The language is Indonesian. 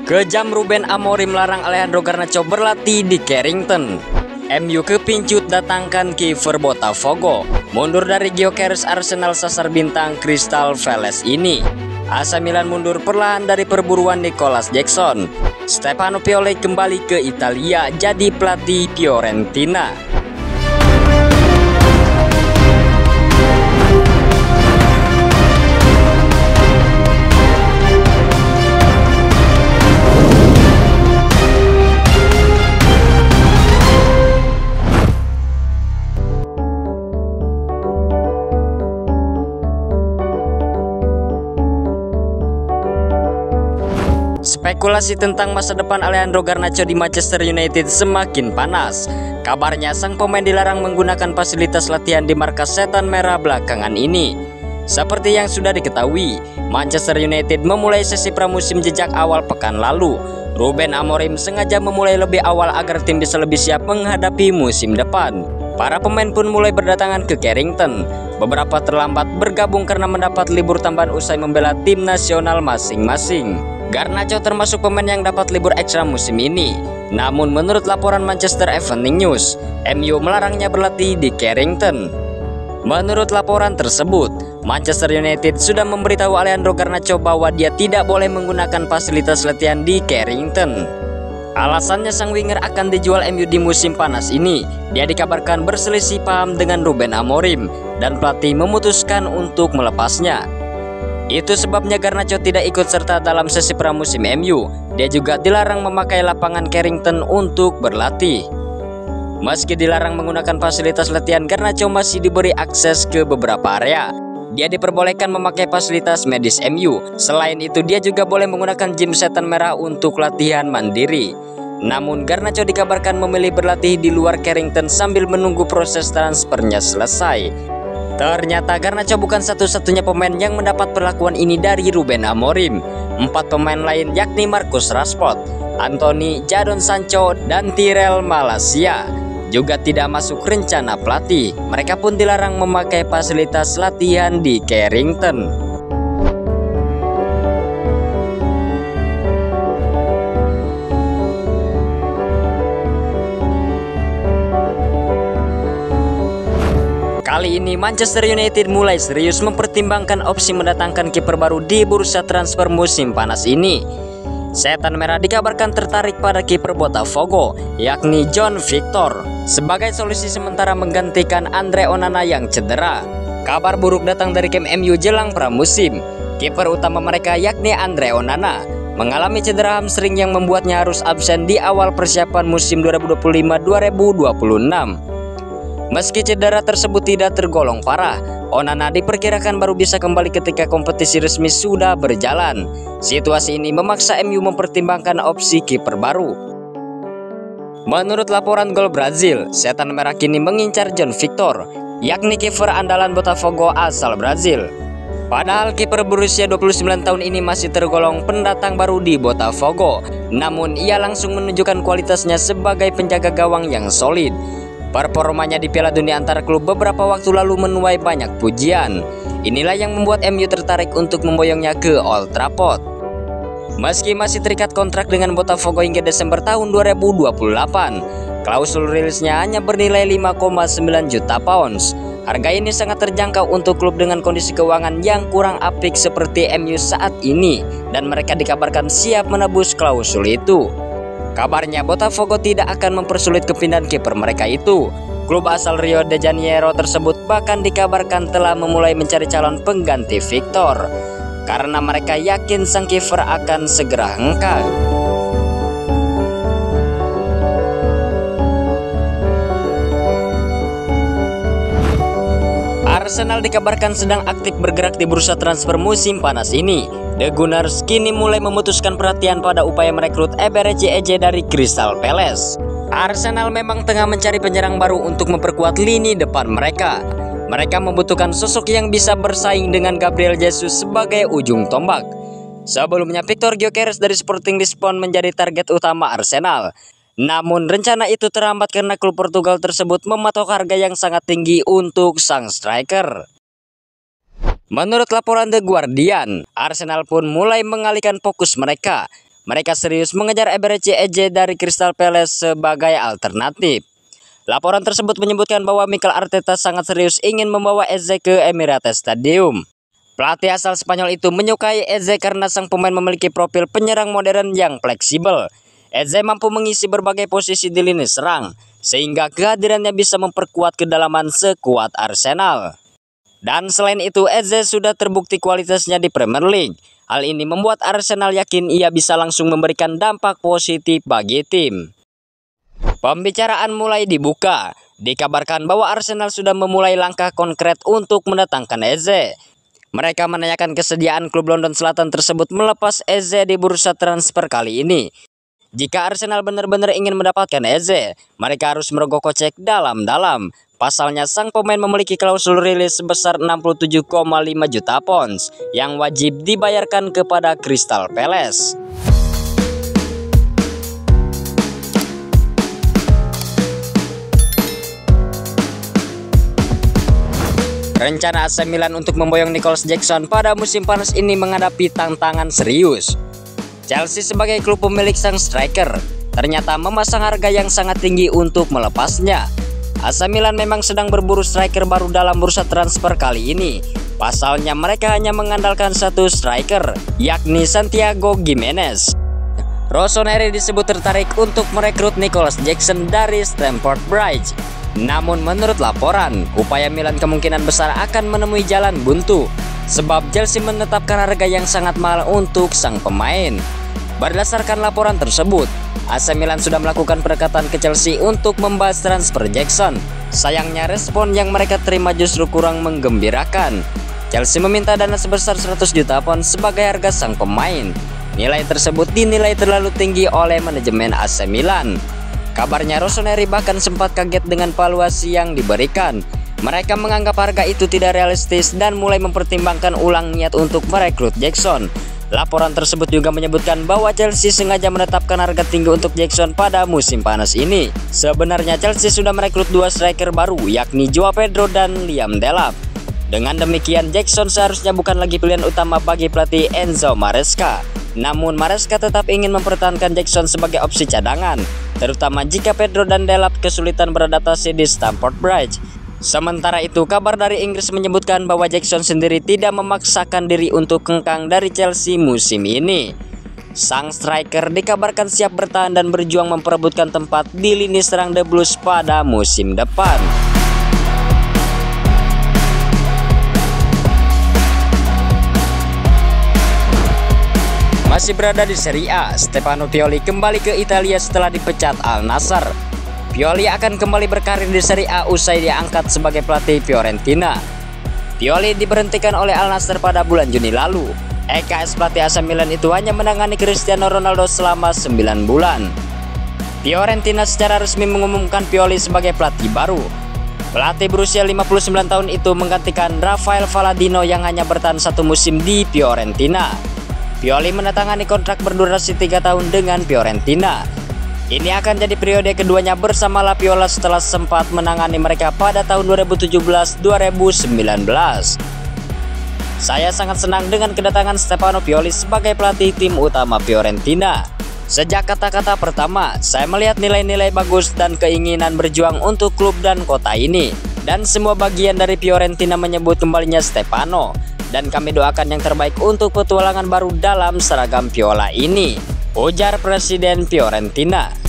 Kejam Ruben Amorim larang Alejandro Garnacho berlatih di Carrington. MU kepincut datangkan kiper Botafogo. Mundur dari Gyökeres, Arsenal sasar bintang Crystal Palace ini. AC Milan mundur perlahan dari perburuan Nicolas Jackson. Stefano Pioli kembali ke Italia jadi pelatih Fiorentina. Spekulasi tentang masa depan Alejandro Garnacho di Manchester United semakin panas. Kabarnya sang pemain dilarang menggunakan fasilitas latihan di markas Setan Merah belakangan ini. Seperti yang sudah diketahui, Manchester United memulai sesi pramusim sejak awal pekan lalu. Ruben Amorim sengaja memulai lebih awal agar tim bisa lebih siap menghadapi musim depan. Para pemain pun mulai berdatangan ke Carrington. Beberapa terlambat bergabung karena mendapat libur tambahan usai membela tim nasional masing-masing. Garnacho termasuk pemain yang dapat libur ekstra musim ini. Namun menurut laporan Manchester Evening News, MU melarangnya berlatih di Carrington. Menurut laporan tersebut, Manchester United sudah memberitahu Alejandro Garnacho bahwa dia tidak boleh menggunakan fasilitas latihan di Carrington. Alasannya sang winger akan dijual MU di musim panas ini. Dia dikabarkan berselisih paham dengan Ruben Amorim dan pelatih memutuskan untuk melepasnya. Itu sebabnya Garnacho tidak ikut serta dalam sesi pramusim MU. Dia juga dilarang memakai lapangan Carrington untuk berlatih. Meski dilarang menggunakan fasilitas latihan, Garnacho masih diberi akses ke beberapa area. Dia diperbolehkan memakai fasilitas medis MU. Selain itu, dia juga boleh menggunakan gym Setan Merah untuk latihan mandiri. Namun Garnacho dikabarkan memilih berlatih di luar Carrington sambil menunggu proses transfernya selesai. Ternyata Garnacho bukan satu-satunya pemain yang mendapat perlakuan ini dari Ruben Amorim. 4 pemain lain yakni Marcus Rashford, Anthony, Jadon Sancho, dan Tyrell Malacia juga tidak masuk rencana pelatih. Mereka pun dilarang memakai fasilitas latihan di Carrington. Kali ini Manchester United mulai serius mempertimbangkan opsi mendatangkan kiper baru di bursa transfer musim panas ini. Setan Merah dikabarkan tertarik pada kiper Botafogo, yakni John Victor, sebagai solusi sementara menggantikan Andre Onana yang cedera. Kabar buruk datang dari tim MU jelang pramusim. Kiper utama mereka yakni Andre Onana mengalami cedera hamstring yang membuatnya harus absen di awal persiapan musim 2025-2026. Meski cedera tersebut tidak tergolong parah, Onana diperkirakan baru bisa kembali ketika kompetisi resmi sudah berjalan. Situasi ini memaksa MU mempertimbangkan opsi kiper baru. Menurut laporan Gol Brazil, Setan Merah kini mengincar John Victor, yakni kiper andalan Botafogo asal Brazil. Padahal kiper berusia 29 tahun ini masih tergolong pendatang baru di Botafogo, namun ia langsung menunjukkan kualitasnya sebagai penjaga gawang yang solid. Performanya di Piala Dunia antar klub beberapa waktu lalu menuai banyak pujian. Inilah yang membuat MU tertarik untuk memboyongnya ke Old Trafford. Meski masih terikat kontrak dengan Botafogo hingga Desember tahun 2028, klausul rilisnya hanya bernilai 5,9 juta pounds. Harga ini sangat terjangkau untuk klub dengan kondisi keuangan yang kurang apik seperti MU saat ini, dan mereka dikabarkan siap menebus klausul itu. Kabarnya Botafogo tidak akan mempersulit kepindahan kiper mereka itu. Klub asal Rio de Janeiro tersebut bahkan dikabarkan telah memulai mencari calon pengganti Victor, karena mereka yakin sang kiper akan segera hengkang. Arsenal dikabarkan sedang aktif bergerak di bursa transfer musim panas ini. The Gunners kini mulai memutuskan perhatian pada upaya merekrut Eberechi Eze dari Crystal Palace. Arsenal memang tengah mencari penyerang baru untuk memperkuat lini depan mereka. Mereka membutuhkan sosok yang bisa bersaing dengan Gabriel Jesus sebagai ujung tombak. Sebelumnya Victor Gyökeres dari Sporting Lisbon menjadi target utama Arsenal. Namun rencana itu terhambat karena klub Portugal tersebut mematok harga yang sangat tinggi untuk sang striker. Menurut laporan The Guardian, Arsenal pun mulai mengalihkan fokus mereka mereka serius mengejar Eberechi Eze dari Crystal Palace sebagai alternatif. Laporan tersebut menyebutkan bahwa Mikel Arteta sangat serius ingin membawa Eze ke Emirates Stadium. Pelatih asal Spanyol itu menyukai Eze karena sang pemain memiliki profil penyerang modern yang fleksibel. Eze mampu mengisi berbagai posisi di lini serang, sehingga kehadirannya bisa memperkuat kedalaman sekuat Arsenal. Dan selain itu, Eze sudah terbukti kualitasnya di Premier League. Hal ini membuat Arsenal yakin ia bisa langsung memberikan dampak positif bagi tim. Pembicaraan mulai dibuka. Dikabarkan bahwa Arsenal sudah memulai langkah konkret untuk mendatangkan Eze. Mereka menanyakan kesediaan klub London Selatan tersebut melepas Eze di bursa transfer kali ini. Jika Arsenal benar-benar ingin mendapatkan Eze, mereka harus merogoh kocek dalam-dalam. Pasalnya sang pemain memiliki klausul rilis sebesar 67,5 juta pounds yang wajib dibayarkan kepada Crystal Palace. Rencana AC Milan untuk memboyong Nicolas Jackson pada musim panas ini menghadapi tantangan serius. Chelsea sebagai klub pemilik sang striker ternyata memasang harga yang sangat tinggi untuk melepasnya. AC Milan memang sedang berburu striker baru dalam bursa transfer kali ini. Pasalnya mereka hanya mengandalkan satu striker, yakni Santiago Gimenez. Rossoneri disebut tertarik untuk merekrut Nicolas Jackson dari Stamford Bridge. Namun menurut laporan, upaya Milan kemungkinan besar akan menemui jalan buntu, sebab Chelsea menetapkan harga yang sangat mahal untuk sang pemain. Berdasarkan laporan tersebut, AC Milan sudah melakukan pendekatan ke Chelsea untuk membahas transfer Jackson. Sayangnya respon yang mereka terima justru kurang menggembirakan. Chelsea meminta dana sebesar 100 juta pound sebagai harga sang pemain. Nilai tersebut dinilai terlalu tinggi oleh manajemen AC Milan. Kabarnya Rossoneri bahkan sempat kaget dengan valuasi yang diberikan. Mereka menganggap harga itu tidak realistis dan mulai mempertimbangkan ulang niat untuk merekrut Jackson. Laporan tersebut juga menyebutkan bahwa Chelsea sengaja menetapkan harga tinggi untuk Jackson pada musim panas ini. Sebenarnya Chelsea sudah merekrut dua striker baru, yakni Joao Pedro dan Liam Delap. Dengan demikian, Jackson seharusnya bukan lagi pilihan utama bagi pelatih Enzo Maresca. Namun Maresca tetap ingin mempertahankan Jackson sebagai opsi cadangan, terutama jika Pedro dan Delap kesulitan beradaptasi di Stamford Bridge. Sementara itu, kabar dari Inggris menyebutkan bahwa Jackson sendiri tidak memaksakan diri untuk kengkang dari Chelsea musim ini. Sang striker dikabarkan siap bertahan dan berjuang memperebutkan tempat di lini serang The Blues pada musim depan. Masih berada di Serie A, Stefano Pioli kembali ke Italia setelah dipecat Al Nassr. Pioli akan kembali berkarir di Serie A usai diangkat sebagai pelatih Fiorentina. Pioli diberhentikan oleh Al Nassr pada bulan Juni lalu. EKS pelatih AC Milan itu hanya menangani Cristiano Ronaldo selama 9 bulan. Fiorentina secara resmi mengumumkan Pioli sebagai pelatih baru. Pelatih berusia 59 tahun itu menggantikan Rafael Palladino yang hanya bertahan satu musim di Fiorentina. Pioli menandatangani kontrak berdurasi 3 tahun dengan Fiorentina. Ini akan jadi periode keduanya bersama La Viola setelah sempat menangani mereka pada tahun 2017-2019. Saya sangat senang dengan kedatangan Stefano Pioli sebagai pelatih tim utama Fiorentina. Sejak kata-kata pertama, saya melihat nilai-nilai bagus dan keinginan berjuang untuk klub dan kota ini. Dan semua bagian dari Fiorentina menyebut kembalinya Stefano. Dan kami doakan yang terbaik untuk petualangan baru dalam seragam Viola ini, ujar Presiden Fiorentina.